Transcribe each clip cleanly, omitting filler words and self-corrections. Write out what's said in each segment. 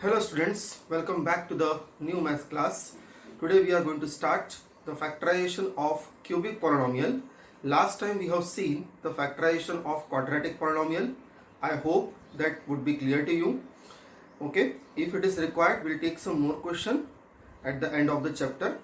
Hello students, welcome back to the new math class. Today we are going to start the factorization of cubic polynomial. Last time we have seen the factorization of quadratic polynomial. I hope that would be clear to you. Okay, if it is required, we'll take some more question at the end of the chapter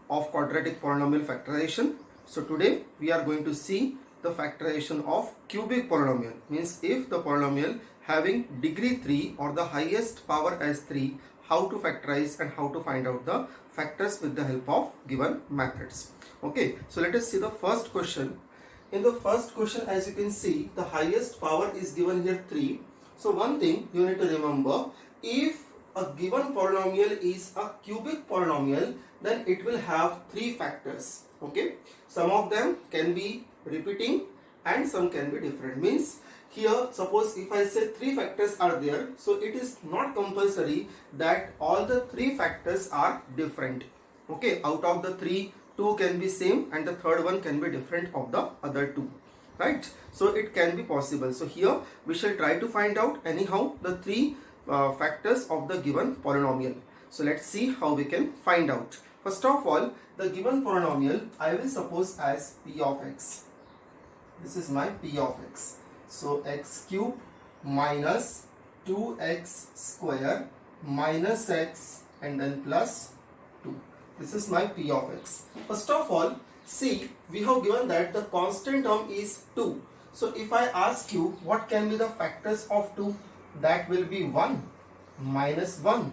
of quadratic polynomial factorization. So today we are going to see the factorization of cubic polynomial, means if the polynomial having degree 3 or the highest power as 3, how to factorize and how to find out the factors with the help of given methods. Okay, so let us see the first question. In the first question, as you can see, the highest power is given here 3. So one thing you need to remember, if a given polynomial is a cubic polynomial, then it will have 3 factors. Okay, some of them can be repeating and some can be different. Means here, suppose if I say 3 factors are there, so it is not compulsory that all the 3 factors are different. Okay, out of the 3, 2 can be same and the third one can be different of the other 2. Right, so it can be possible. So here we shall try to find out anyhow the 3 factors of the given polynomial. So let's see how we can find out. First of all, the given polynomial I will suppose as p of x. This is my p of x. So x cube minus 2x square minus x and then plus 2. This is my p of x. First of all, see, we have given that the constant term is 2. So if I ask you what can be the factors of 2, that will be 1, minus 1,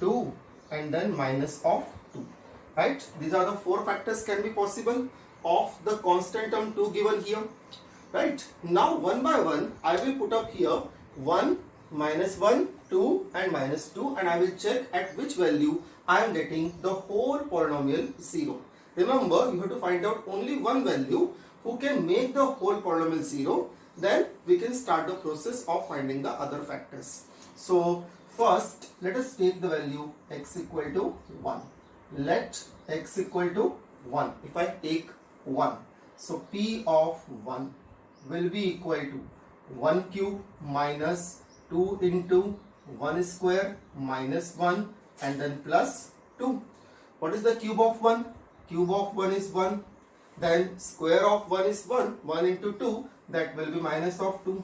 2 and then minus of 2. Right? These are the 4 factors can be possible of the constant term 2 given here. Right? Now one by one I will put up here 1, minus 1, 2 and minus 2, and I will check at which value I am getting the whole polynomial 0. Remember, you have to find out only one value who can make the whole polynomial 0. Then we can start the process of finding the other factors. So first let us take the value x equal to 1. Let x equal to 1. If I take 1, so p of 1 will be equal to 1 cube minus 2 into 1 square minus 1 and then plus 2. What is the cube of 1? Cube of 1 is 1. Then square of 1 is 1. 1 into 2, that will be minus of 2.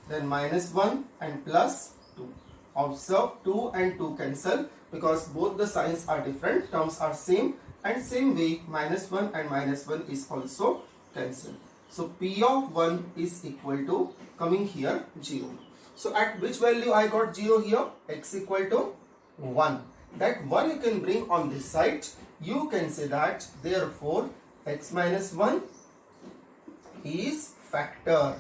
Then minus 1 and plus 2. Observe 2 and 2 cancel because both the signs are different, terms are same, and same way minus 1 and minus 1 is also cancelled. So p of 1 is equal to, coming here, 0. So at which value I got 0 here? X equal to 1. That 1 you can bring on this side. You can say that therefore x minus 1 is factor,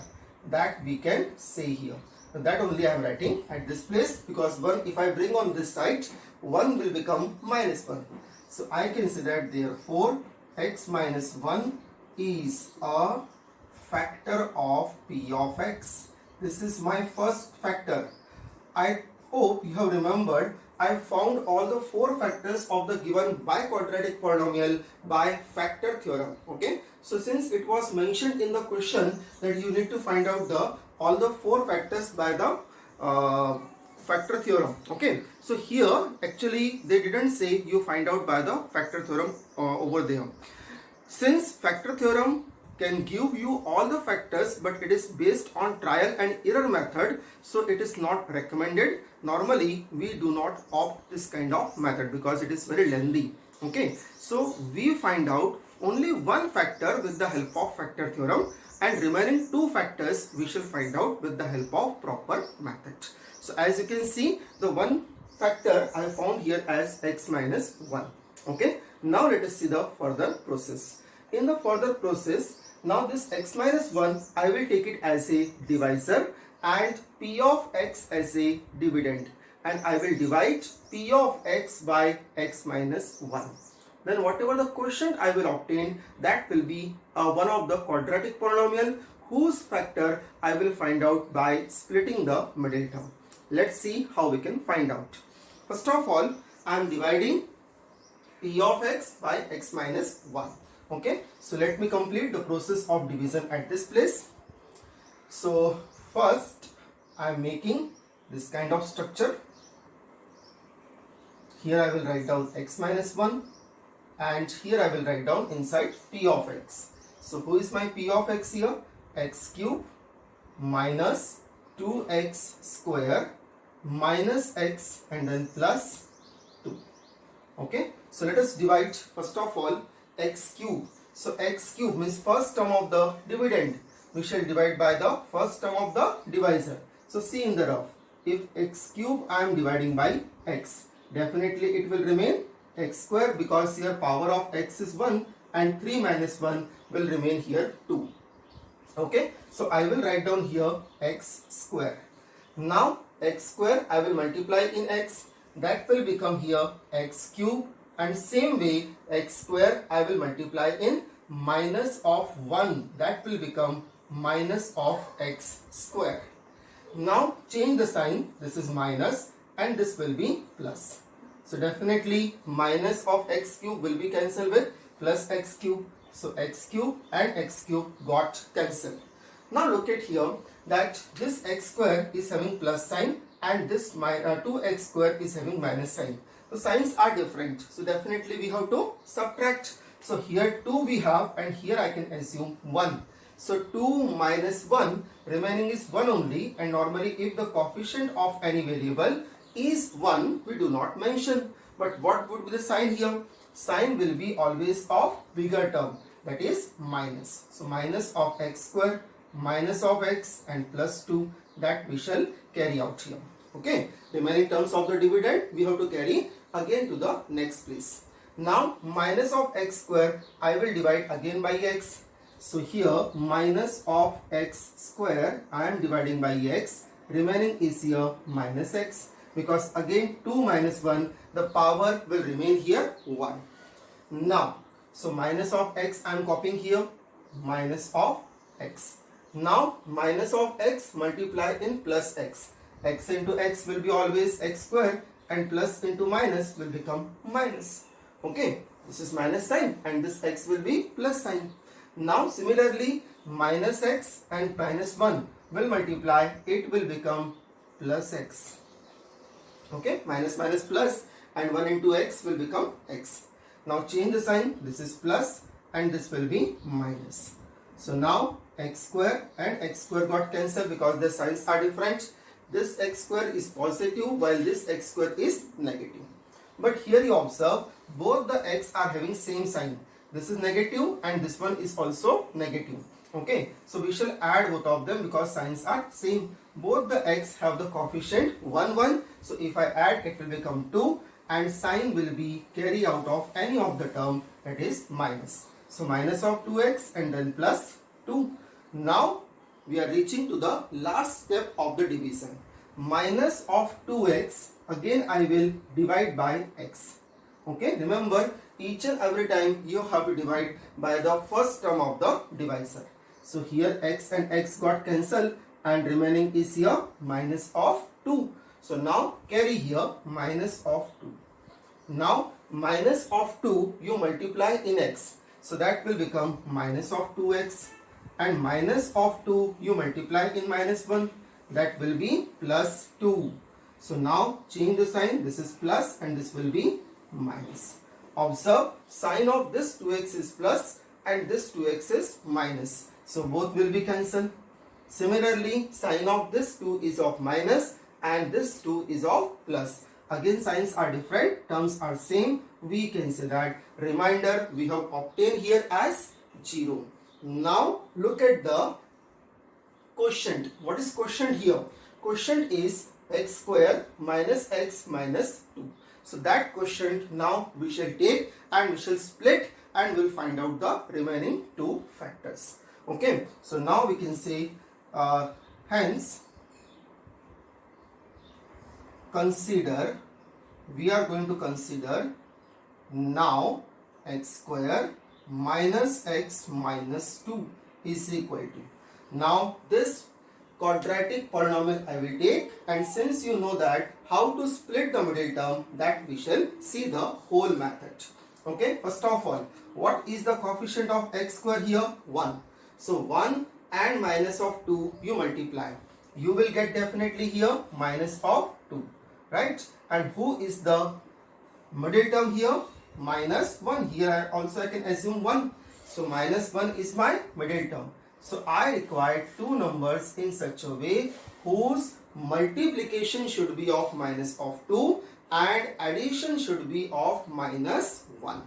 that we can say here. That only I am writing at this place because 1 if I bring on this side, 1 will become minus 1. So I can say that therefore x minus 1 is a factor of p of x. This is my first factor. I hope you have remembered I found all the 4 factors of the given biquadratic polynomial by factor theorem. Okay, so since it was mentioned in the question that you need to find out the all the 4 factors by the factor theorem. Okay, so here actually they didn't say you find out by the factor theorem over there. Since factor theorem can give you all the factors but it is based on trial and error method, so it is not recommended. Normally we do not opt this kind of method because it is very lengthy. Okay, so we find out only one factor with the help of factor theorem and remaining 2 factors we shall find out with the help of proper method. So as you can see, the one factor I found here as x minus 1. Okay, now let us see the further process. In the further process, now this x minus 1 I will take it as a divisor and p of x as a dividend, and I will divide p of x by x minus 1. Then whatever the quotient I will obtain, that will be one of the quadratic polynomial whose factor I will find out by splitting the middle term. Let's see how we can find out. First of all, I am dividing p of x by x minus 1. Okay, so let me complete the process of division at this place. So first I am making this kind of structure. here I will write down x minus 1, and here I will write down inside p of x. So who is my p of x here? X cube minus 2x square minus x and then plus 2. Okay, so let us divide first of all x cube. So x cube means first term of the dividend. We shall divide by the first term of the divisor. So see in the rough, if x cube I am dividing by x, definitely it will remain x square, because here power of x is 1 and 3 minus 1 will remain here 2. Okay, so I will write down here x square. Now x square I will multiply in x, that will become here x cube, and same way x square I will multiply in minus of 1, that will become minus of x square. Now change the sign, this is minus and this will be plus. So definitely minus of x cube will be cancelled with plus x cube. So x cube and x cube got cancelled. Now look at here that this x square is having plus sign and this 2x square is having minus sign. So signs are different. So definitely we have to subtract. So here 2 we have and here I can assume 1. So 2 minus 1, remaining is 1 only, and normally if the coefficient of any variable is 1, we do not mention. But what would be the sign here? Sign will be always of bigger term, that is minus. So minus of x square, minus of x and plus 2, that we shall carry out here. Okay, remaining terms of the dividend we have to carry again to the next place. Now minus of x square I will divide again by x. So here minus of x square I am dividing by x, remaining is here minus x, because again 2 minus 1, the power will remain here 1. Now so minus of x I am copying here, minus of x. Now minus of x multiply in plus x. X into x will be always x square and plus into minus will become minus. Okay, this is minus sign and this x will be plus sign. Now similarly minus x and minus 1 will multiply, it will become plus x. Okay, minus minus plus and 1 into x will become x. Now change the sign, this is plus and this will be minus. So now x square and x square got cancelled because the signs are different. This x square is positive while this x square is negative. But here you observe both the x are having same sign. This is negative and this one is also negative. Okay, so we shall add both of them because signs are same. Both the x have the coefficient 1 1. So if I add, it will become 2 and sign will be carry out of any of the term, that is minus. So minus of 2x and then plus 2. Now we are reaching to the last step of the division. Minus of 2x, again I will divide by x. Okay, remember each and every time you have to divide by the first term of the divisor. So here x and x got cancelled and remaining is here minus of 2. So now carry here minus of 2. Now minus of 2 you multiply in x. So that will become minus of 2x, and minus of 2 you multiply in minus 1, that will be plus 2. So now change the sign, this is plus and this will be minus. Observe sign of this 2x is plus and this 2x is minus. So both will be cancelled. Similarly sign of this 2 is of minus and this 2 is of plus. Again signs are different, terms are same. We can say that remainder we have obtained here as 0. Now look at the quotient. What is quotient here? Quotient is x square minus x minus 2. So that quotient now we shall take and we shall split and we'll find out the remaining two factors. Okay, so now we can say hence consider, we are going to consider now x square minus x minus 2 is equal to. Now this quadratic polynomial I will take, and since you know that how to split the middle term, that we shall see the whole method. Okay, first of all, what is the coefficient of x square here? 1. So 1 and minus of 2 you multiply, you will get definitely here minus of 2, right? And who is the Middle term here minus 1. Here also I can assume 1. So minus 1 is my middle term. So I require two numbers in such a way whose multiplication should be of minus of 2 and addition should be of minus 1.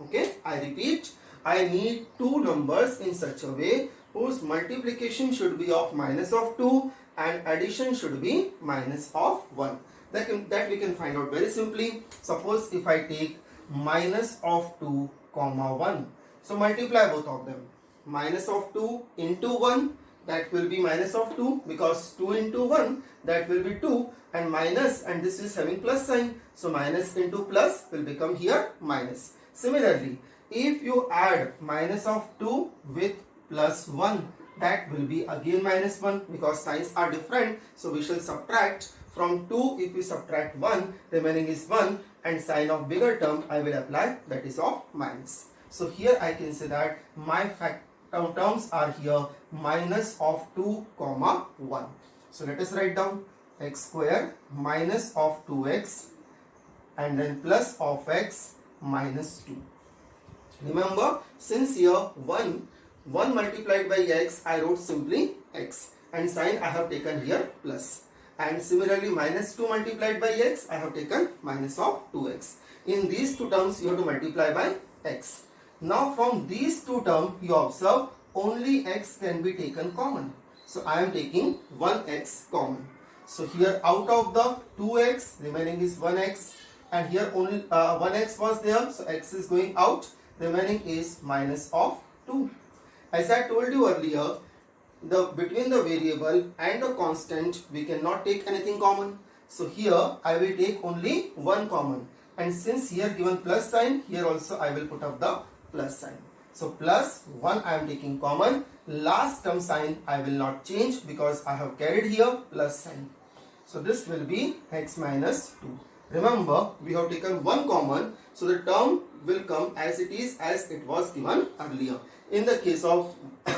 Okay, I repeat, I need two numbers in such a way whose multiplication should be of minus of 2 and addition should be minus of 1. That we can find out very simply. Suppose if I take minus of 2 comma 1. So multiply both of them. Minus of 2 into 1, that will be minus of 2, because 2 into 1, that will be 2, and minus, and this is having plus sign. So minus into plus will become here minus. Similarly, if you add minus of 2 with plus 1, that will be again minus 1, because signs are different. So we shall subtract from 2. If we subtract 1, remaining is 1, and sign of bigger term I will apply, that is of minus. So here I can say that my terms are here minus of 2 comma 1. So let us write down x square minus of 2x and then plus of x minus 2. Remember, since here 1 multiplied by x, I wrote simply x, and sign I have taken here plus. And similarly minus 2 multiplied by x, I have taken minus of 2x. In these two terms you have to multiply by x. Now from these two terms you observe only x can be taken common. So I am taking 1x common. So here out of the 2x, remaining is 1x, and here only 1x was there, so x is going out, remaining is minus of 2. As I told you earlier, between the variable and the constant we cannot take anything common. So here I will take only one common, and since here given plus sign, here also I will put up the plus sign. So plus 1 I am taking common. Last term sign I will not change because I have carried here plus sign. So this will be x minus 2. Remember, we have taken one common, so the term will come as it is, as it was given earlier. In the case of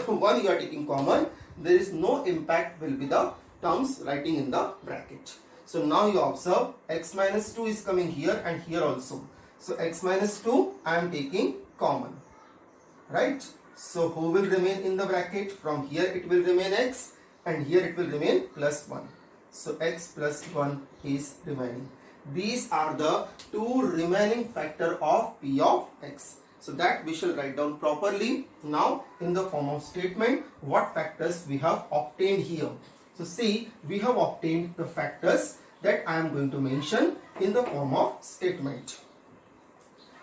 1 you are taking common, there is no impact will be the terms writing in the bracket. So now you observe x minus 2 is coming here and here also. So x minus 2 I am taking common, right? So who will remain in the bracket? From here it will remain x, and here it will remain plus 1. So x plus 1 is remaining. These are the two remaining factor of p of x. So that we shall write down properly now in the form of statement what factors we have obtained here. So see, we have obtained the factors that I am going to mention in the form of statement.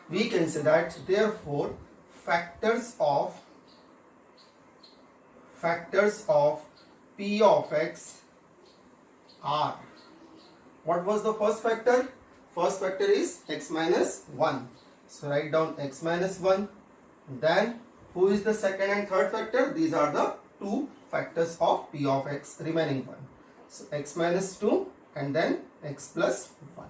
We can say that therefore factors of p of x are. What was the first factor? First factor is x minus 1. So write down x minus 1. Then who is the second and third factor? These are the two factors of p of x, remaining one. So x minus 2 and then x plus 1.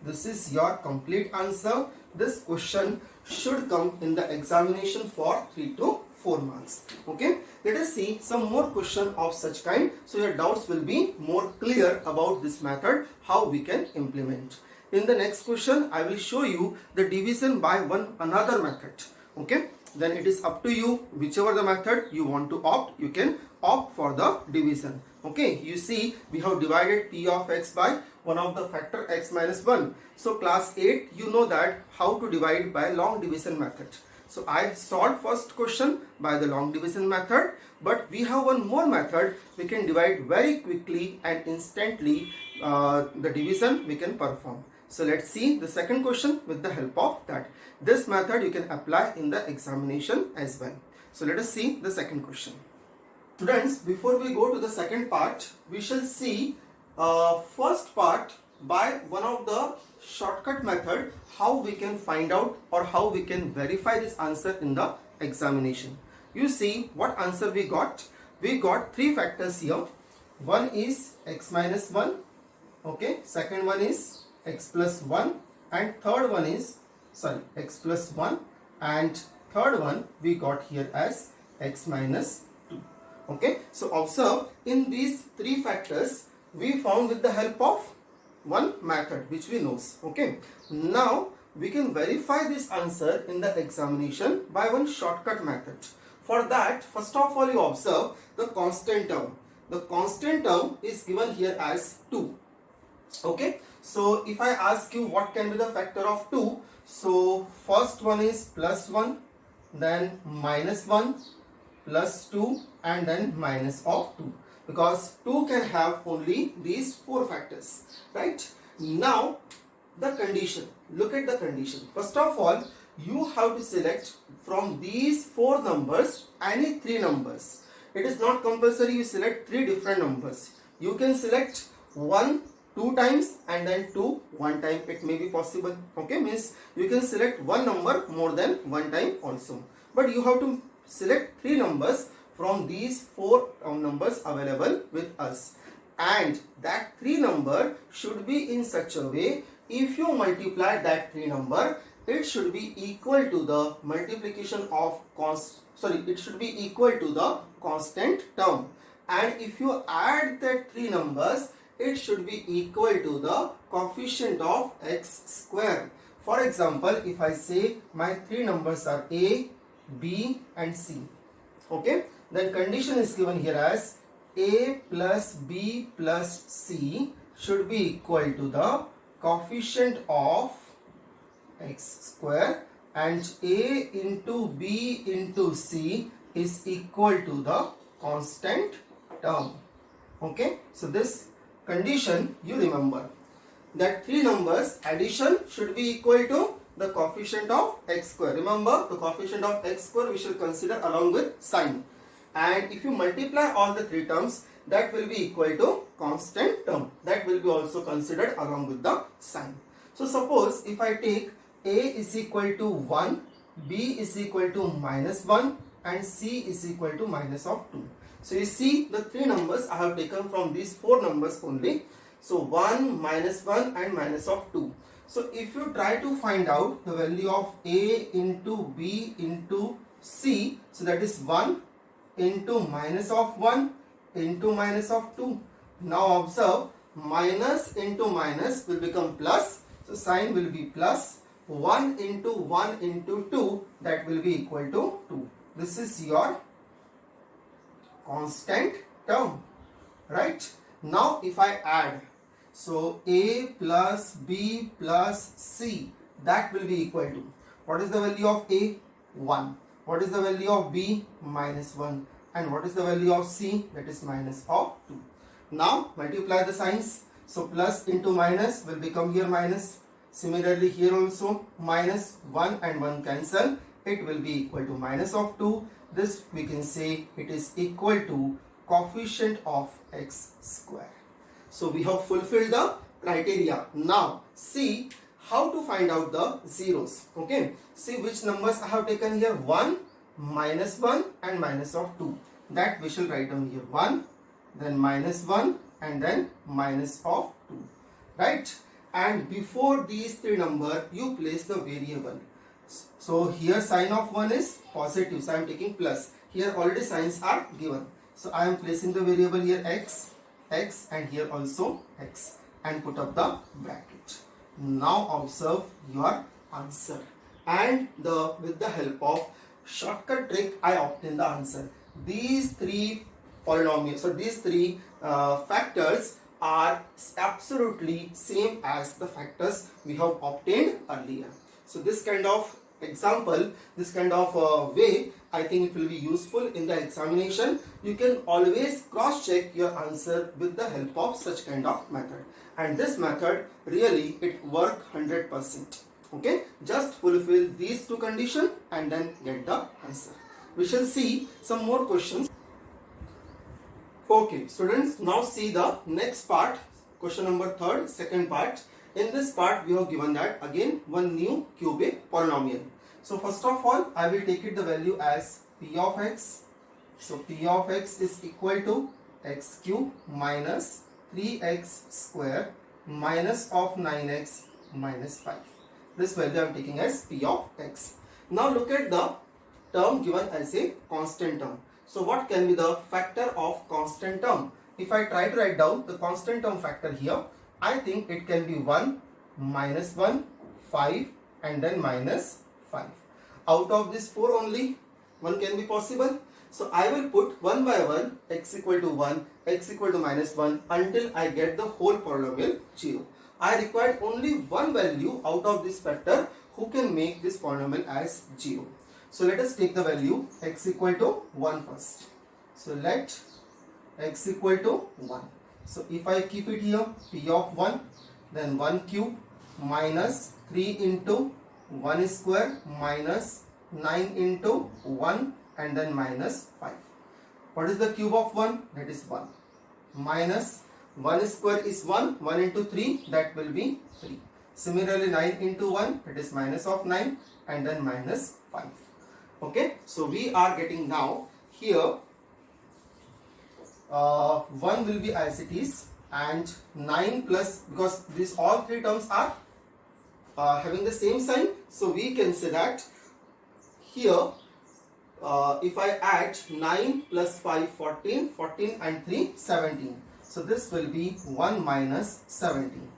This is your complete answer. This question should come in the examination for 3 to 4 marks. Okay, let us see some more question of such kind, so your doubts will be more clear about this method, how we can implement. In the next question I will show you the division by another method. Okay, then it is up to you, whichever the method you want to opt, you can opt for the division. Okay, you see we have divided p of x by one of the factor x minus 1. So class 8 you know that how to divide by long division method. So I solved first question by the long division method, but we have one more method. We can divide very quickly and instantly the division we can perform. So let's see the second question with the help of that. This method you can apply in the examination as well. So let us see the second question. Students, before we go to the second part, we shall see first part by one of the shortcut method, how we can find out or how we can verify this answer in the examination. You see what answer we got. We got three factors here. One is x minus 1. Okay, second one is x plus 1, and third one is x plus 1, and third one we got here as x minus 2. Okay, so observe in these three factors we found with the help of one method which we know. Okay, now we can verify this answer in the examination by one shortcut method. For that, first of all, you observe the constant term. The constant term is given here as 2. Okay, so if I ask you what can be the factor of 2, so first one is plus 1, then minus 1, plus 2, and then minus of 2, because 2 can have only these 4 factors, right? Now the condition, look at the condition. First of all, you have to select from these 4 numbers any 3 numbers. It is not compulsory you select 3 different numbers. You can select 1 2 times and then 2 1 time. It may be possible. Okay, means you can select one number more than one time also. But you have to select 3 numbers from these 4 numbers available with us. And that 3 number should be in such a way, if you multiply that 3 number, it should be equal to the multiplication of it should be equal to the constant term. And if you add that 3 numbers, it should be equal to the coefficient of x square. For example, if I say my 3 numbers are a, b and c, okay, then condition is given here as a plus b plus c should be equal to the coefficient of x square, and a into b into c is equal to the constant term. Okay, so this condition you remember that 3 numbers addition should be equal to the coefficient of x square. Remember, the coefficient of x square we shall consider along with sign, and if you multiply all the 3 terms, that will be equal to constant term. That will be also considered along with the sign. So suppose if I take a is equal to 1, b is equal to minus 1 and c is equal to minus of 2. So you see the 3 numbers I have taken from these 4 numbers only. So 1, minus 1 and minus of 2. So if you try to find out the value of a into b into c, so that is 1 into minus of 1 into minus of 2. Now observe, minus into minus will become plus, so sign will be plus. 1 into 2, that will be equal to 2. This is your constant term, right? Now if I add, so a plus b plus c, that will be equal to, what is the value of a? 1. What is the value of b? Minus 1. And what is the value of c? That is minus of 2. Now multiply the signs. So plus into minus will become here minus. Similarly here also minus 1 and 1 cancel. It will be equal to minus of 2. This we can say it is equal to coefficient of x square. So we have fulfilled the criteria. Now see how to find out the zeros. Okay, see which numbers I have taken here. 1, minus 1 and minus of 2. That we shall write down here. 1, then minus 1 and then minus of 2. Right? And before these 3 numbers, you place the variable. So here sign of 1 is positive, so I am taking plus. Here already signs are given. So I am placing the variable here x, x, and here also x, and put up the bracket. Now observe your answer. And with the help of shortcut trick, I obtain the answer. These 3 polynomials, so these 3 factors are absolutely same as the factors we have obtained earlier. So this kind of example, this kind of way, I think it will be useful in the examination. You can always cross check your answer with the help of such kind of method. And this method really it works 100%. Okay, just fulfill these 2 conditions and then get the answer. We shall see some more questions. Okay, students, now see the next part, question number 3rd, second part. In this part, we have given that again one new cubic polynomial. So first of all, I will take it the value as p of x. So p of x is equal to x cube minus 3x square minus of 9x minus 5. This value I am taking as p of x. Now look at the term given as a constant term. So what can be the factor of constant term? If I try to write down the constant term factor here, I think it can be 1, minus 1, 5 and then minus 5. Out of this 4 only 1 can be possible. So I will put 1 by 1 x equal to 1, x equal to minus 1 until I get the whole polynomial 0. I require only one value out of this factor who can make this polynomial as 0. So let us take the value x equal to 1 first. So let x equal to 1. So if I keep it here, p of 1, then 1 cube minus 3 into 1 square minus 9 into 1 and then minus 5. What is the cube of 1? That is 1. Minus 1 square is 1, 1 into 3, that will be 3. Similarly 9 into 1, that is minus of 9 and then minus 5. Okay, so we are getting now here 1 will be as it is and 9 plus, because these all three terms are having the same sign, so we can say that here if I add 9 plus 5 14, 14 and 3 17, so this will be 1 minus 17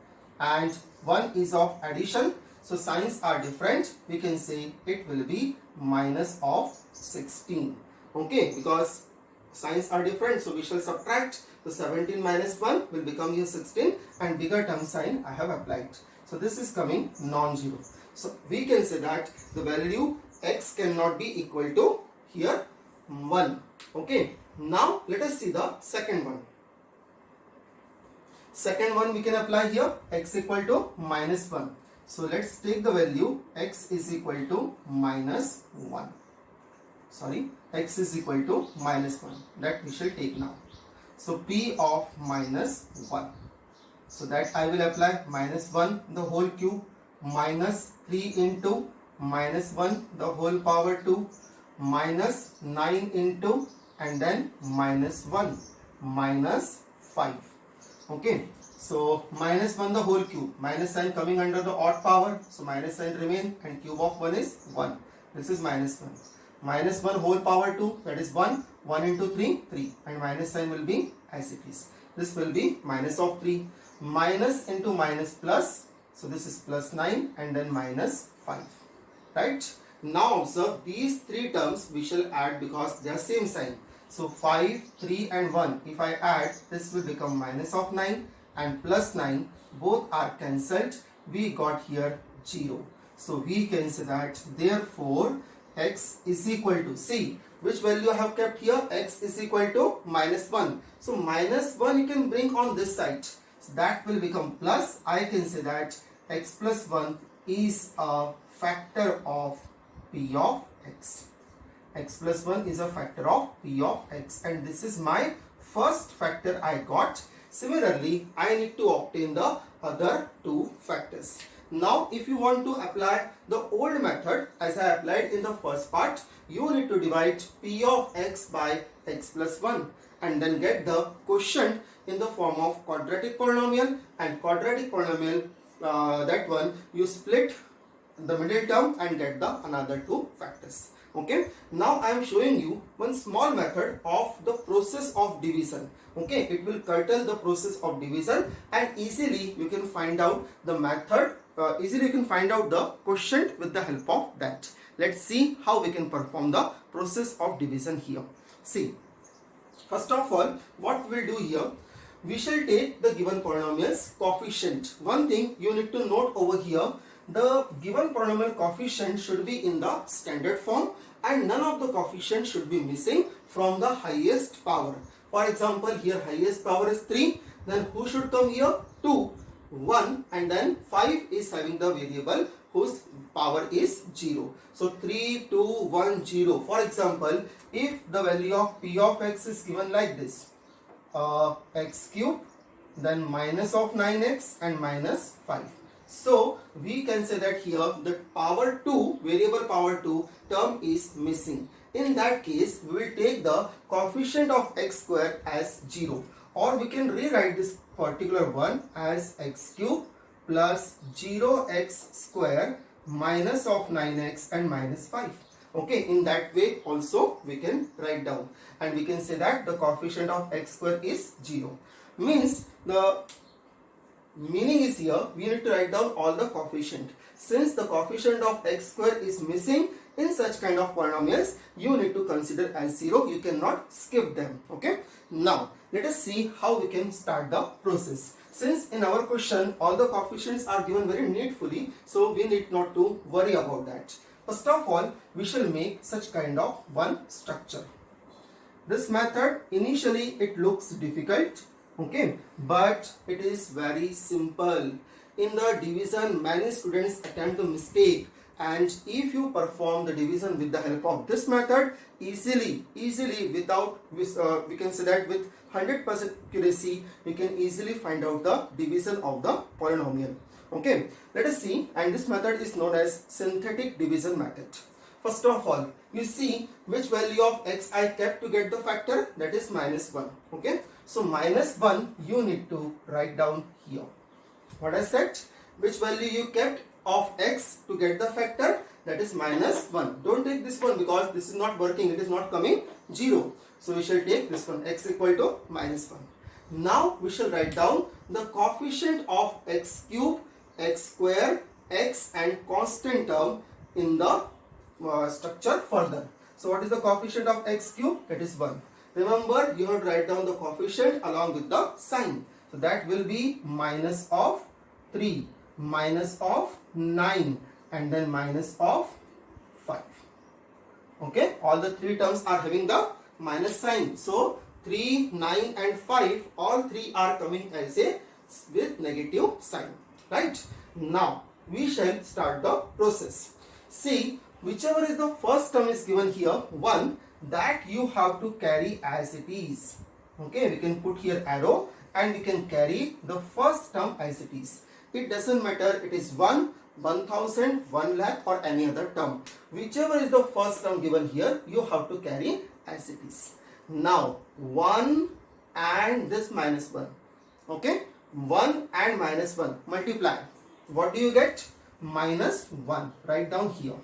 and 1 is of addition, so signs are different, we can say it will be minus of 16. Okay, because signs are different, so we shall subtract. So 17 minus 1 will become here 16 and bigger term sign I have applied. So this is coming non-zero. So we can say that the value x cannot be equal to here 1. Okay, now let us see the second one. Second one we can apply here x equal to minus 1. So let's take the value x is equal to minus 1. Sorry, x is equal to minus 1, that we shall take now. So p of minus 1. So that I will apply minus 1 the whole cube minus 3 into minus 1 the whole power 2 minus 9 into and then minus 1 minus 5. Okay, so minus 1 the whole cube, minus sign coming under the odd power, so minus sign remain and cube of 1 is 1. This is minus 1. Minus 1 whole power 2, that is 1, 1 into 3, 3 and minus sign will be as it is. This will be minus of 3, minus into minus plus, so this is plus 9 and then minus 5. Right? Now observe these three terms we shall add because they are same sign. So 5, 3 and 1, if I add, this will become minus of 9 and plus 9, both are cancelled, we got here 0. So we can say that therefore x is equal to, see which value I have kept here, x is equal to minus 1. So minus 1 you can bring on this side, so that will become plus. I can say that x plus 1 is a factor of p of x. X plus 1 is a factor of p of x and this is my first factor I got. Similarly, I need to obtain the other two factors. Now if you want to apply the old method as I applied in the first part, you need to divide p of x by x plus 1 and then get the quotient in the form of quadratic polynomial, and quadratic polynomial that one you split the middle term and get the another two factors. Okay, now I am showing you one small method of the process of division. Okay, it will curtail the process of division and easily you can find out the method, easily you can find out the quotient with the help of that. Let's see how we can perform the process of division here. See, first of all, what we'll do here, we shall take the given polynomials coefficient. One thing you need to note over here, the given polynomial coefficient should be in the standard form and none of the coefficients should be missing from the highest power. For example, here highest power is 3, then who should come here? 2, 1 and then 5 is having the variable whose power is 0. So 3, 2, 1, 0. For example, if the value of p of x is given like this, x cube, then minus of 9x and minus 5. So we can say that here the power 2, variable power 2 term is missing. In that case, we will take the coefficient of x square as 0, or we can rewrite this particular one as x cube plus 0x square minus of 9x and minus 5. Okay, in that way also we can write down and we can say that the coefficient of x square is 0. Means the meaning is here we need to write down all the coefficient. since the coefficient of x square is missing in such kind of polynomials, you need to consider as 0. You cannot skip them. Okay. Now let us see how we can start the process. Since in our question all the coefficients are given very neatly, so we need not to worry about that. First of all, we shall make such kind of one structure. This method initially it looks difficult, okay, but it is very simple. In the division, many students attempt the mistake, and if you perform the division with the help of this method, easily without we can say that with 100% accuracy, we can easily find out the division of the polynomial. Okay, let us see, and this method is known as synthetic division method. First of all, you see which value of x I kept to get the factor, that is -1. Okay, so -1 you need to write down here. What I said, which value you kept of x to get the factor, that is -1. Don't take this one because this is not working, it is not coming 0. So we shall take this one, x equal to -1. Now we shall write down the coefficient of x cube, x square, x and constant term in the structure further. So what is the coefficient of x cube? That is 1. Remember, you have to write down the coefficient along with the sign. So that will be minus of 3, minus of 9 and then minus of 5. Okay, all the three terms are having the minus sign. So 3, 9 and 5, all three are coming as a with negative sign. Right? Now we shall start the process. See, whichever is the first term is given here, 1, that you have to carry as it is. Okay, we can put here arrow and we can carry the first term as it is. It doesn't matter it is 1, 1000, 1 lakh or any other term. Whichever is the first term given here, you have to carry as it is. Now 1 and this -1. Okay, 1 and -1 multiply. What do you get? -1. Write down here.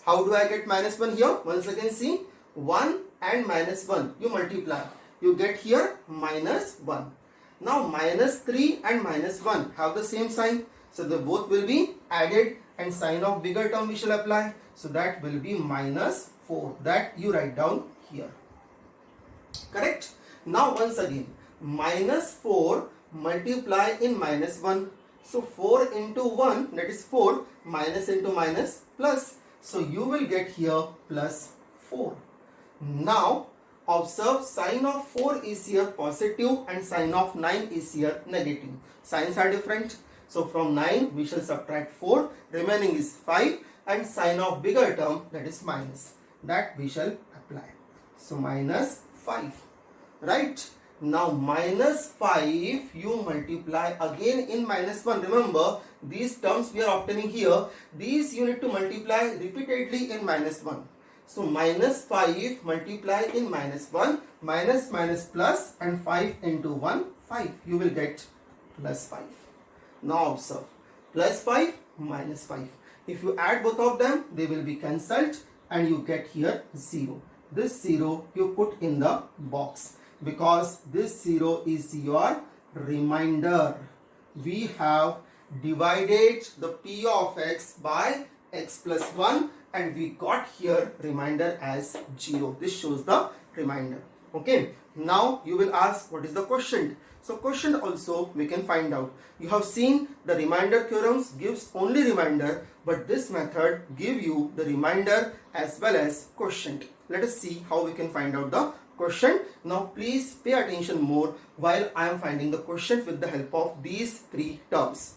How do I get -1 here? Once again see, 1 and -1 you multiply. You get here -1. Now -3 and -1 have the same sign. So the both will be added and sign of bigger term we shall apply. So that will be -4. That you write down here. Correct? Now once again, -4 multiply in -1. So 4 into 1, that is 4, minus into minus plus. So you will get here +4. Now observe, sign of 4 is here positive and sign of 9 is here negative. Signs are different. So from 9 we shall subtract 4, remaining is 5, and sign of bigger term, that is minus, that we shall apply. So -5. Right? Now -5 you multiply again in -1. Remember, these terms we are obtaining here, these you need to multiply repeatedly in -1. So -5 multiply in -1, minus plus, and 5 into 1, 5. You will get +5. Now observe, +5, -5. If you add both of them, they will be cancelled and you get here 0. This 0 you put in the box, because this 0 is your remainder. We have divided the p of x by x plus 1 and we got here remainder as 0. This shows the remainder. Okay. Now you will ask, what is the quotient? So quotient also we can find out. You have seen the remainder theorems gives only remainder, but this method give you the remainder as well as quotient. Let us see how we can find out the quotient. Now please pay attention more while I am finding the quotient with the help of these three terms.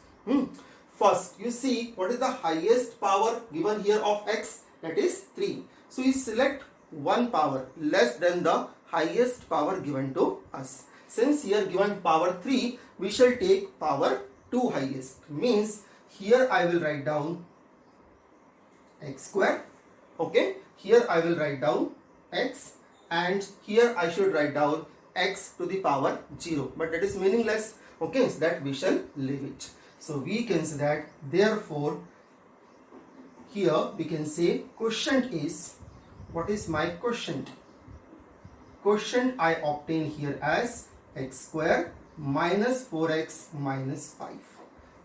First, you see what is the highest power given here of x, that is 3. So you select one power less than the highest power given to us. Since here given power 3, we shall take power 2 highest. Means here I will write down x square. Okay, here I will write down x, and here I should write down x to the power 0, but that is meaningless. Okay, so that we shall leave it. So we can say that, therefore here we can say quotient is, what is my quotient? Quotient I obtain here as x square minus 4x minus 5.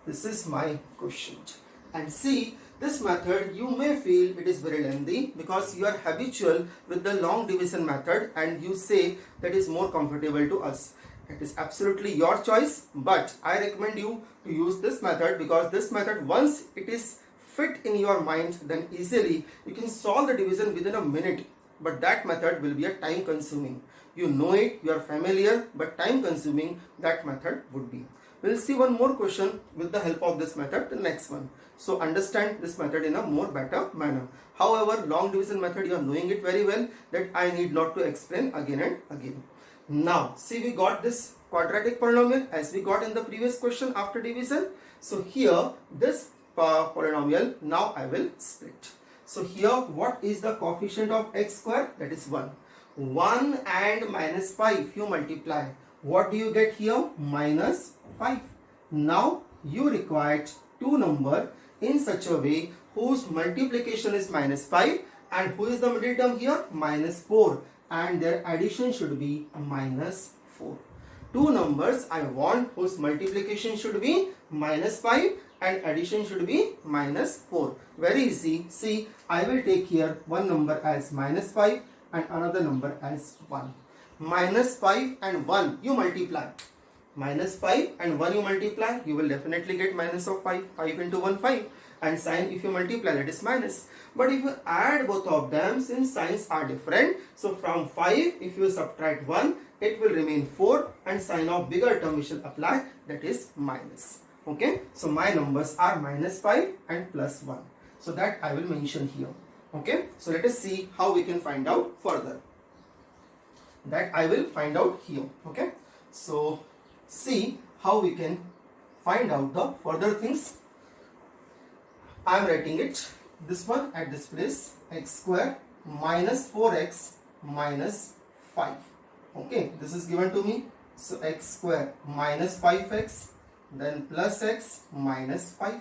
This is my quotient. And see, this method you may feel it is very lengthy because you are habitual with the long division method and you say that is more comfortable to us. It is absolutely your choice, but I recommend you to use this method because this method, once it is fit in your mind, then easily you can solve the division within a minute. But that method will be a time consuming. You know it, you are familiar, but time consuming that method would be. We'll see one more question with the help of this method, the next one. So understand this method in a more better manner. However, long division method, you are knowing it very well that I need not to explain again and again. Now, see, we got this quadratic polynomial as we got in the previous question after division. So here, this polynomial, now I will split. So here, what is the coefficient of x square? That is 1. 1 and minus 5 you multiply. What do you get here? Minus 5. Now, you require two numbers in such a way whose multiplication is minus 5 and who is the middle term here? Minus 4. And their addition should be minus 4. Two numbers I want whose multiplication should be minus 5 and addition should be minus 4. Very easy. See, I will take here one number as minus 5 and another number as 1. Minus 5 and 1 you multiply. Minus 5 and 1 you multiply, you will definitely get minus of 5. 5 into 1, 5. And sign if you multiply, that is minus. But if you add both of them, since signs are different, so from 5 if you subtract 1, it will remain 4 and sign of bigger term we shall apply, that is minus. Okay, so my numbers are minus 5 and plus 1. So that I will mention here. Okay, so let us see how we can find out further. That I will find out here. Okay, so see how we can find out the further things. I am writing it, this one at this place, x square minus 4x minus 5. Okay, this is given to me. So x square minus 5x, then plus x minus 5.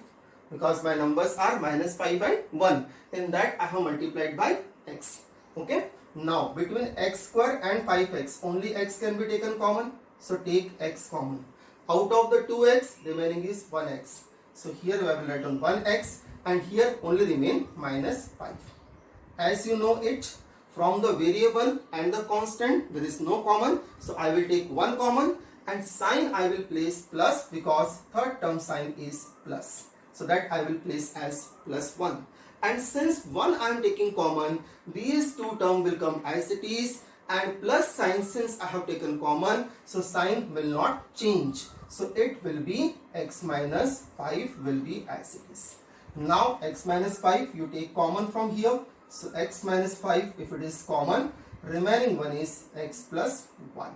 Because my numbers are minus 5 and 1. In that I have multiplied by x. Okay, now between x square and 5x, only x can be taken common. So take x common. Out of the 2x, remaining is 1x. So here I will write on 1x and here only remain minus 5. As you know it, from the variable and the constant, there is no common. So I will take 1 common and sign I will place plus because third term sign is plus. So that I will place as plus 1. And since 1 I am taking common, these two terms will come as it is. And plus sign, since I have taken common, so sign will not change. So it will be x minus 5 will be as it is. Now x minus 5 you take common from here. So x minus 5 if it is common, remaining one is x plus 1.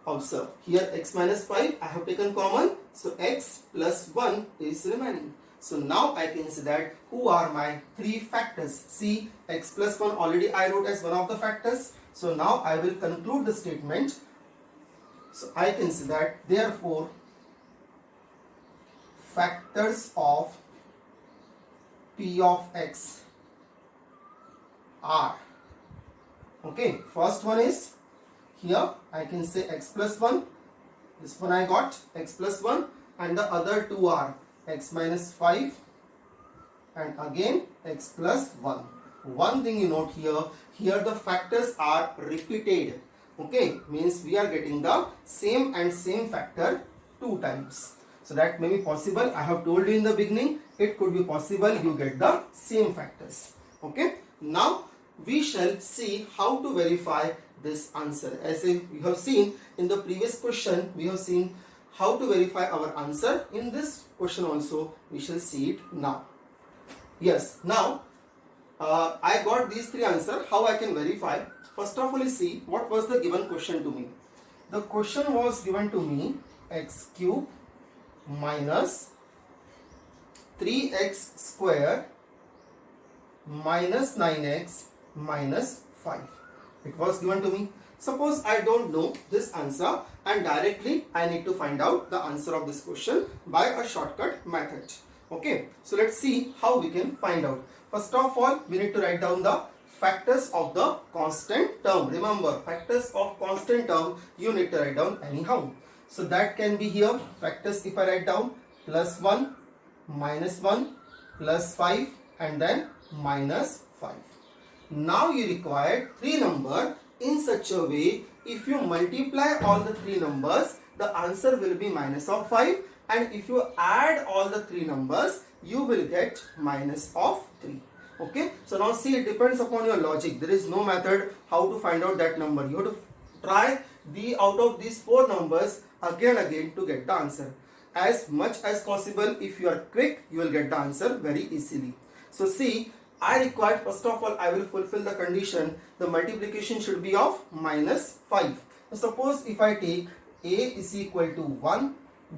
Observe here x minus 5 I have taken common. So x plus 1 is remaining. So now I can say that who are my three factors. See, x plus 1 already I wrote as one of the factors. So now I will conclude the statement. So I can say that therefore factors of p of x are, okay, first one is here I can say x plus 1, this one I got x plus 1, and the other two are x minus 5 and again x plus 1. One thing you note here the factors are repeated. Okay, means we are getting the same and same factor 2 times. So that may be possible. I have told you in the beginning, it could be possible you get the same factors. Okay, now we shall see how to verify this answer. As we have seen in the previous question, we have seen how to verify our answer. In this question also, we shall see it now. Yes, now I got these three answers. How I can verify? First of all, you see what was the given question to me. The question was given to me x cube minus 3x square minus 9x minus 5. It was given to me. Suppose I don't know this answer and directly I need to find out the answer of this question by a shortcut method. Okay, so let's see how we can find out. First of all, we need to write down the factors of the constant term. Remember, factors of constant term you need to write down anyhow. So that can be here factors if I write down plus 1, minus 1 plus 5 and then minus 5. Now you require 3 number in such a way, if you multiply all the 3 numbers, the answer will be minus of 5, and if you add all the 3 numbers, you will get minus of 3. Okay, so now see, it depends upon your logic. There is no method how to find out that number. You have to try the out of these 4 numbers again and again to get the answer. As much as possible, if you are quick, you will get the answer very easily. So see, I required, first of all, I will fulfill the condition. The multiplication should be of minus 5. So suppose if I take A is equal to 1,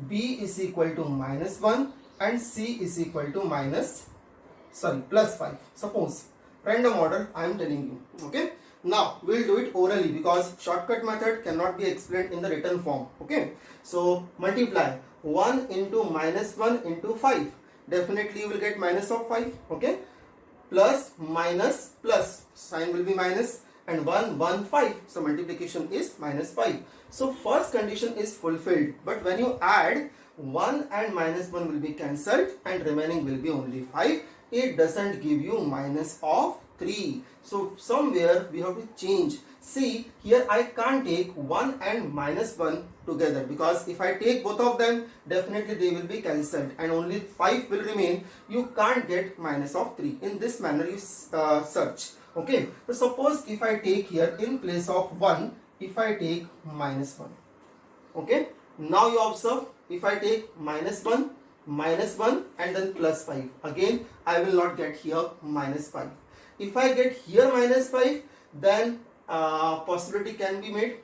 B is equal to minus 1 and C is equal to plus 5. Suppose random order I am telling you. Okay. Now we will do it orally because shortcut method cannot be explained in the written form. Okay. So multiply 1 into minus 1 into 5. Definitely you will get minus of 5. Okay. Plus minus plus, sign will be minus, and 1 1 5, so multiplication is minus 5. So first condition is fulfilled, but when you add 1 and minus 1 will be cancelled and remaining will be only 5. It doesn't give you minus of 3. So somewhere we have to change. See, here I can't take 1 and minus 1 together, because if I take both of them, definitely they will be cancelled and only 5 will remain. You can't get minus of 3. In this manner you search. Okay, so suppose if I take here in place of 1, if I take minus 1. Okay, now you observe, if I take minus 1 and then plus 5, again I will not get here minus 5. If I get here minus 5, then possibility can be made.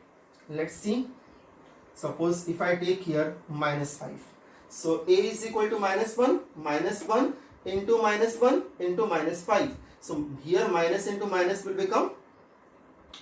Let's see. Suppose if I take here minus 5. So A is equal to minus 1 into minus 1 into minus 5. So here minus into minus will become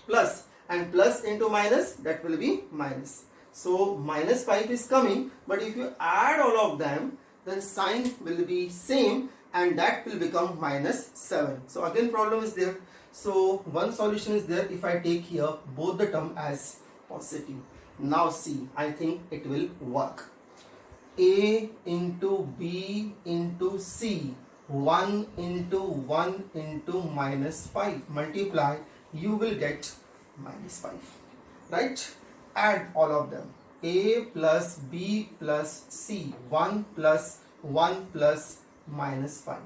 plus, and plus into minus, that will be minus. So minus 5 is coming, but if you add all of them, then sign will be same and that will become minus 7. So again problem is there. So one solution is there if I take here both the term as positive. Now see, I think it will work. A into B into C, 1 into minus 5, multiply, you will get minus 5, right? Add all of them. A plus B plus C, 1 plus minus 5.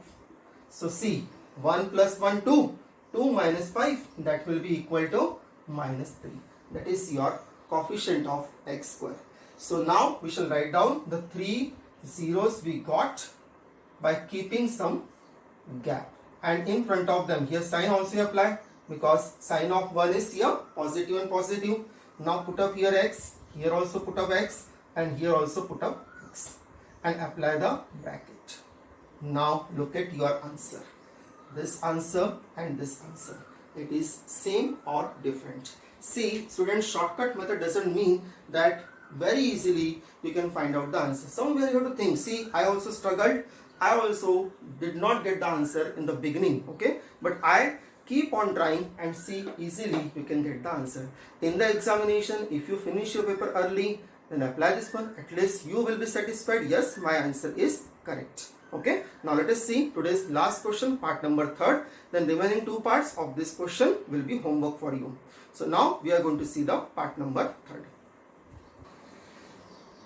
So see, 1 plus 1 2 minus 5, that will be equal to minus 3. That is your coefficient of x square. So now we shall write down the 3 zeros we got by keeping some gap, and in front of them here sign also apply, because sign of 1 is here positive and positive. Now put up here x, here also put up x, and here also put up x, and apply the bracket. Now look at your answer. This answer and this answer, it is same or different. See, students, shortcut method doesn't mean that very easily you can find out the answer. Somewhere you have to think. See, I also struggled. I also did not get the answer in the beginning. Okay, but I keep on trying and see, easily you can get the answer. In the examination, if you finish your paper early, then apply this one. At least you will be satisfied. Yes, my answer is correct. Okay, now let us see today's last question, part number 3rd. Then remaining 2 parts of this question will be homework for you. So now we are going to see the part number 3rd.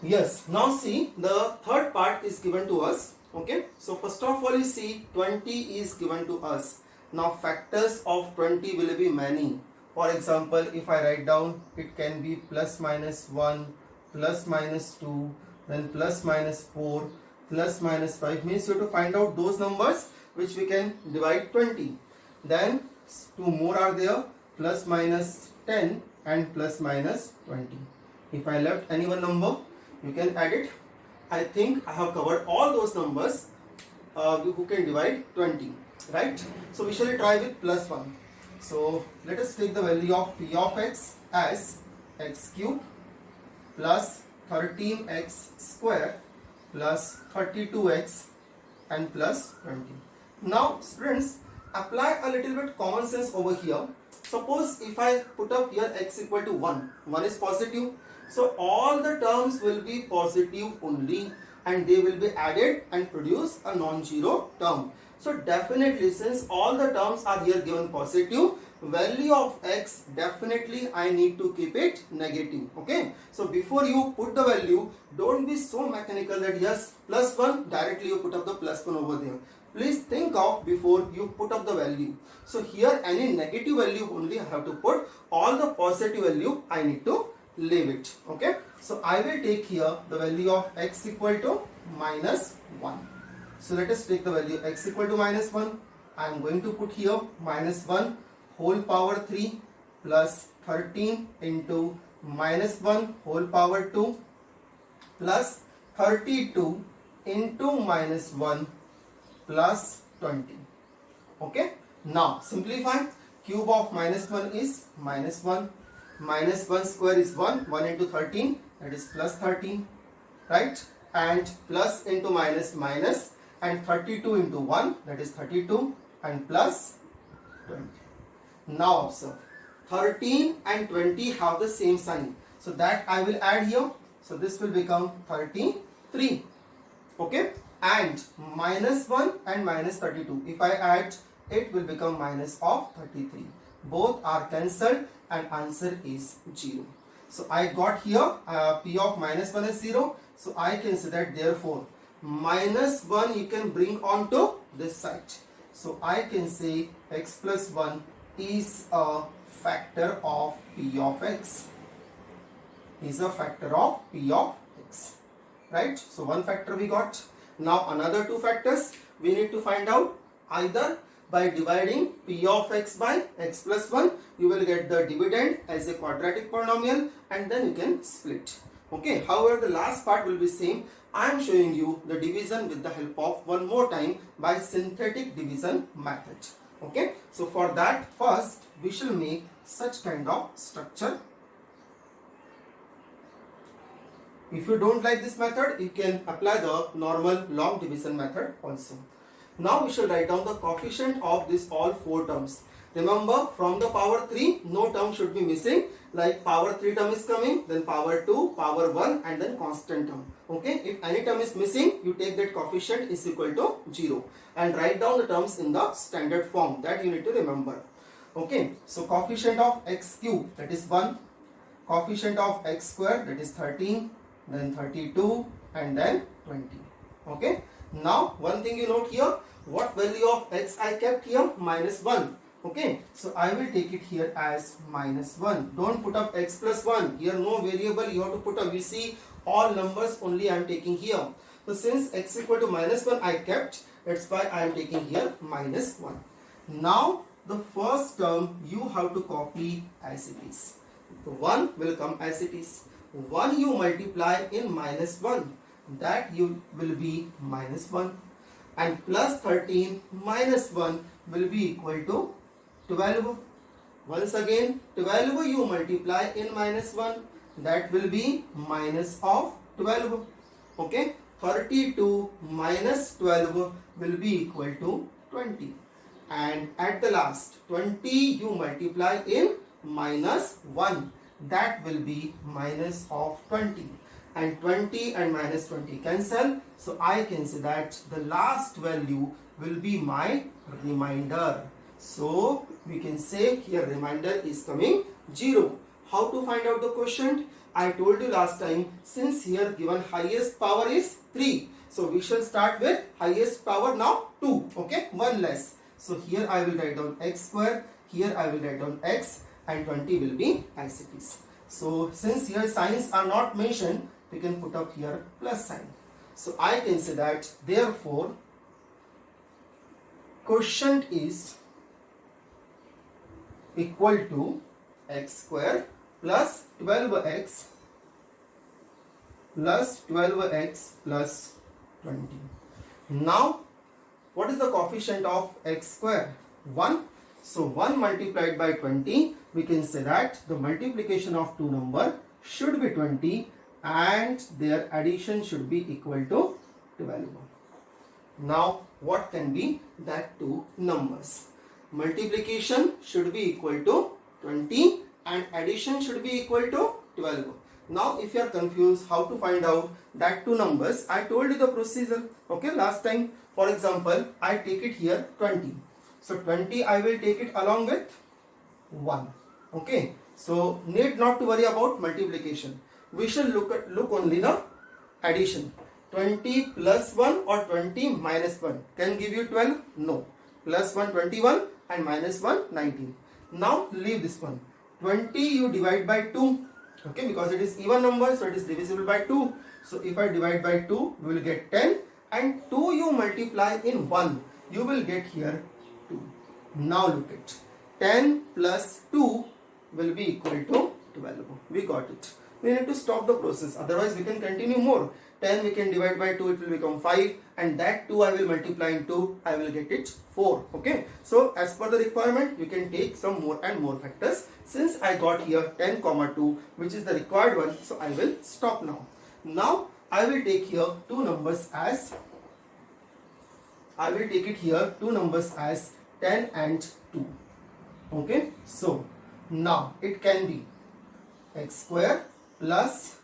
Yes, now see, the 3rd part is given to us. Okay, so first of all you see 20 is given to us. Now factors of 20 will be many. For example, if I write down, it can be plus minus 1, plus minus 2, then plus minus 4, plus minus 5, means you have to find out those numbers which we can divide 20. Then 2 more are there, plus minus 10 and plus minus 20. If I left any one number, you can add it. I think I have covered all those numbers who can divide 20, right? So we shall try with plus 1. So let us take the value of p of x as x cube plus 13x square plus 32x and plus 20. Now students, apply a little bit common sense over here. Suppose if I put up here x equal to 1 is positive, so all the terms will be positive only, and they will be added and produce a non-zero term. So definitely, since all the terms are here given positive, value of x definitely I need to keep it negative. Okay, so before you put the value, don't be so mechanical that yes, plus 1, directly you put up the plus 1 over there. Please think of before you put up the value. So here any negative value only I have to put, all the positive value I need to leave it. Okay, so I will take here the value of x equal to minus 1. So let us take the value x equal to minus 1. I am going to put here minus 1 whole power 3 plus 13 into minus 1 whole power 2 plus 32 into minus 1 plus 20. Okay, now simplify. Cube of minus 1 is minus 1. Minus 1 square is 1. 1 into 13, that is plus 13, right? And plus into minus minus, and 32 into 1, that is 32, and plus 20. Now observe, 13 and 20 have the same sign, so that I will add here. So this will become 33. Okay, and minus 1 and minus 32, if I add, it will become minus of 33. Both are cancelled and answer is 0. So I got here p of minus 1 is 0. So I can say that therefore minus 1 you can bring on to this side. So I can say x plus 1 is a factor of p of x. Is a factor of p of x. Right? So one factor we got. Now another two factors we need to find out. Either by dividing p of x by x plus 1, you will get the dividend as a quadratic polynomial, and then you can split. Okay, however the last part will be same. I am showing you the division with the help of one more time by synthetic division method. Okay, so for that first we shall make such kind of structure. If you don't like this method, you can apply the normal long division method also. Now we shall write down the coefficient of these all four terms. Remember, from the power 3, no term should be missing. Like power 3 term is coming, then power 2, power 1, and then constant term. Okay, if any term is missing, you take that coefficient is equal to 0 and write down the terms in the standard form. That you need to remember. Okay, so coefficient of x cube, that is 1. Coefficient of x square, that is 13, then 32, and then 20. Okay, now one thing you note here, what value of x I kept here? Minus 1. Okay, so I will take it here as minus 1. Don't put up x plus 1. Here no variable you have to put up. You see all numbers only I am taking here. So since x equal to minus 1 I kept, that's why I am taking here minus 1. Now the first term you have to copy as it is. The 1 will come as it is. 1 you multiply in minus 1. That you will be minus 1. And plus 13 minus 1 will be equal to 12. Once again 12 you multiply in minus 1, that will be minus of 12. Okay, 32 minus 12 will be equal to 20. And at the last 20 you multiply in minus 1, that will be minus of 20. And 20 and minus 20 cancel. So I can say that the last value will be my remainder. So we can say here remainder is coming 0. How to find out the quotient? I told you last time, since here given highest power is 3. So we shall start with highest power now 2. Okay, 1 less. So here I will write down x square. Here I will write down x, and 20 will be as it is. So since here signs are not mentioned, we can put up here plus sign. So I can say that therefore quotient is equal to x square plus 12x plus 12x plus 20. Now what is the coefficient of x square? 1. So 1 multiplied by 20, we can say that the multiplication of two number should be 20 and their addition should be equal to 12. Now what can be that two numbers? Multiplication should be equal to 20 and addition should be equal to 12. Now if you are confused how to find out that two numbers, I told you the procedure, okay, last time. For example, I take it here 20. So 20 I will take it along with 1. Okay, so need not to worry about multiplication. We shall look only the addition. 20 plus 1 or 20 minus 1 can give you 12? No. Plus 1 21 and minus 1 19. Now leave this one. 20 you divide by 2. Okay, because it is even number, so it is divisible by 2. So if I divide by 2, we will get 10, and 2 you multiply in 1, you will get here 2. Now look at 10 plus 2 will be equal to 12. We got it. We need to stop the process, otherwise we can continue more. 10 we can divide by 2, it will become 5, and that 2 I will multiply in 2, I will get it 4. Okay, so as per the requirement, we can take some more and more factors. Since I got here 10 comma 2, which is the required one, so I will stop now. Now I will take here two numbers as 10 and 2. Okay, so now it can be x square plus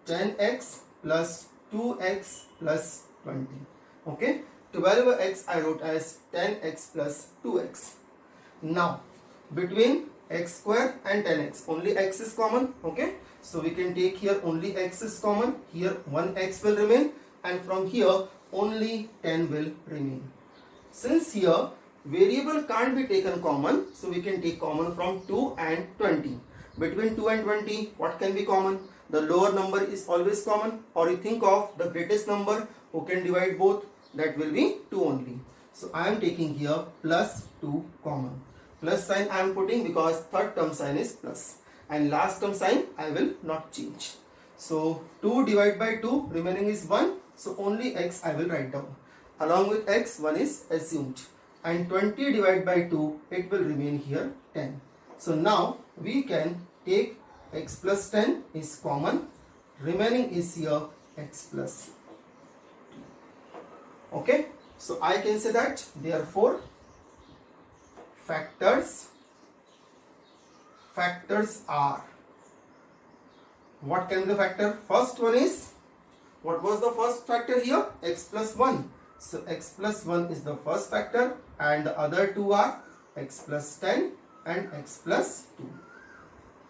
10x plus 2x plus 20. Okay, 12x I wrote as 10x plus 2x. Now between x square and 10x, only x is common. Okay, so we can take here only x is common. Here one x will remain, and from here only 10 will remain. Since here variable can't be taken common, so we can take common from 2 and 20. Between 2 and 20, what can be common? The lower number is always common, or you think of the greatest number who can divide both, that will be 2 only. So I am taking here plus 2 common. Plus sign I am putting because third term sign is plus, and last term sign I will not change. So 2 divided by 2, remaining is 1, so only x I will write down. Along with x, 1 is assumed, and 20 divided by 2, it will remain here 10. So now we can take x plus 10 is common, remaining is here x plus 2. Okay, so I can say that therefore factors are, what can be the factor? First one is, what was the first factor here? X plus 1. So x plus 1 is the first factor, and the other two are x plus 10 and x plus 2.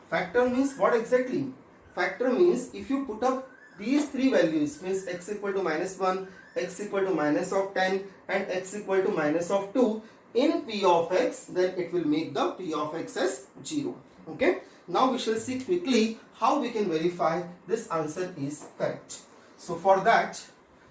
Factor means what exactly? Factor means if you put up these three values, means x equal to minus 1, x equal to minus of 10 and x equal to minus of 2 in p of x, then it will make the p of x as 0. Okay, now we shall see quickly how we can verify this answer is correct. So for that,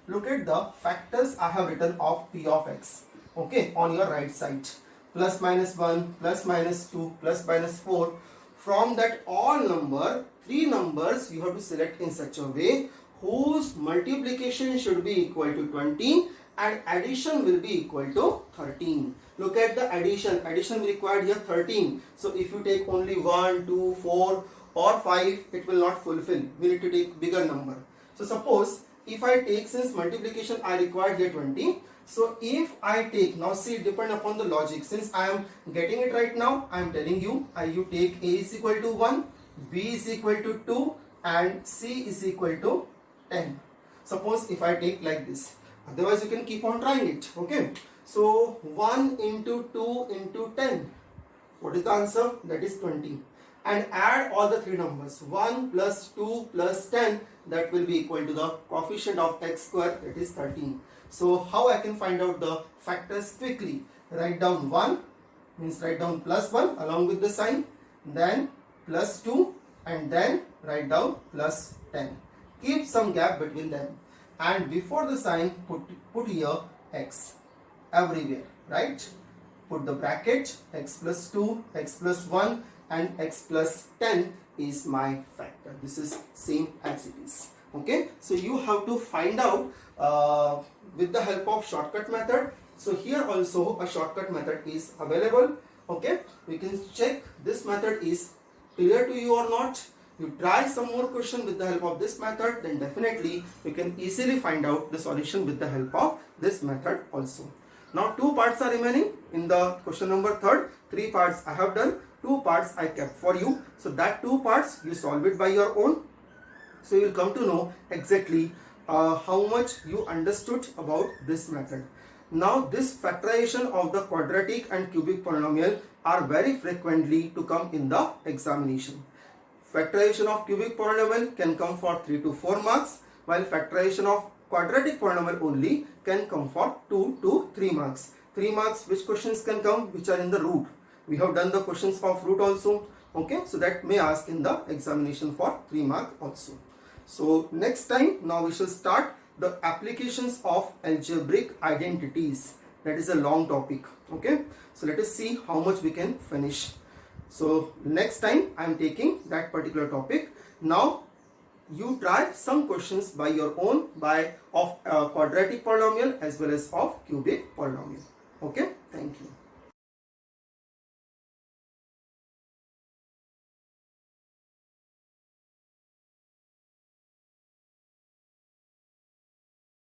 look at the factors I have written of p of x. Okay, on your right side, plus minus 1, plus minus 2, plus minus 4. From that all number, three numbers you have to select in such a way whose multiplication should be equal to 20 and addition will be equal to 13. Look at the addition. Addition required here 13. So if you take only 1, 2, 4 or 5, it will not fulfill. We need to take bigger number. So suppose if I take, since multiplication I required here 20. So if I take, now see, depend upon the logic. Since I am getting it right now, I am telling you, you take a is equal to 1, b is equal to 2 and c is equal to 10. Suppose if I take like this, otherwise you can keep on trying it. Okay, so 1 into 2 into 10, what is the answer? That is 20. And add all the three numbers, 1 plus 2 plus 10, that will be equal to the coefficient of x square, that is 13. So how I can find out the factors quickly? Write down 1, means write down plus 1 along with the sign, then plus 2, and then write down plus 10. Keep some gap between them, and before the sign put here x everywhere, right? Put the bracket, x plus 2, x plus 1 and x plus 10 is my factor. This is same as it is. Okay, so you have to find out with the help of shortcut method. So here also a shortcut method is available. Okay, we can check this method is clear to you or not. You try some more question with the help of this method, then definitely you can easily find out the solution with the help of this method also. Now 2 parts are remaining in the question number 3rd. 3 parts I have done, 2 parts I kept for you. So that 2 parts you solve it by your own. So you will come to know exactly how much you understood about this method. Now this factorization of the quadratic and cubic polynomial are very frequently to come in the examination. Factorization of cubic polynomial can come for 3 to 4 marks, while factorization of quadratic polynomial only can come for 2 to 3 marks. 3 marks, which questions can come, which are in the root. We have done the questions of root also. Okay, so that may ask in the examination for 3 mark also. So next time, now we shall start the applications of algebraic identities. That is a long topic. Okay, so let us see how much we can finish. So next time I am taking that particular topic. Now you try some questions by your own, by of quadratic polynomial as well as of cubic polynomial. Okay, thank you.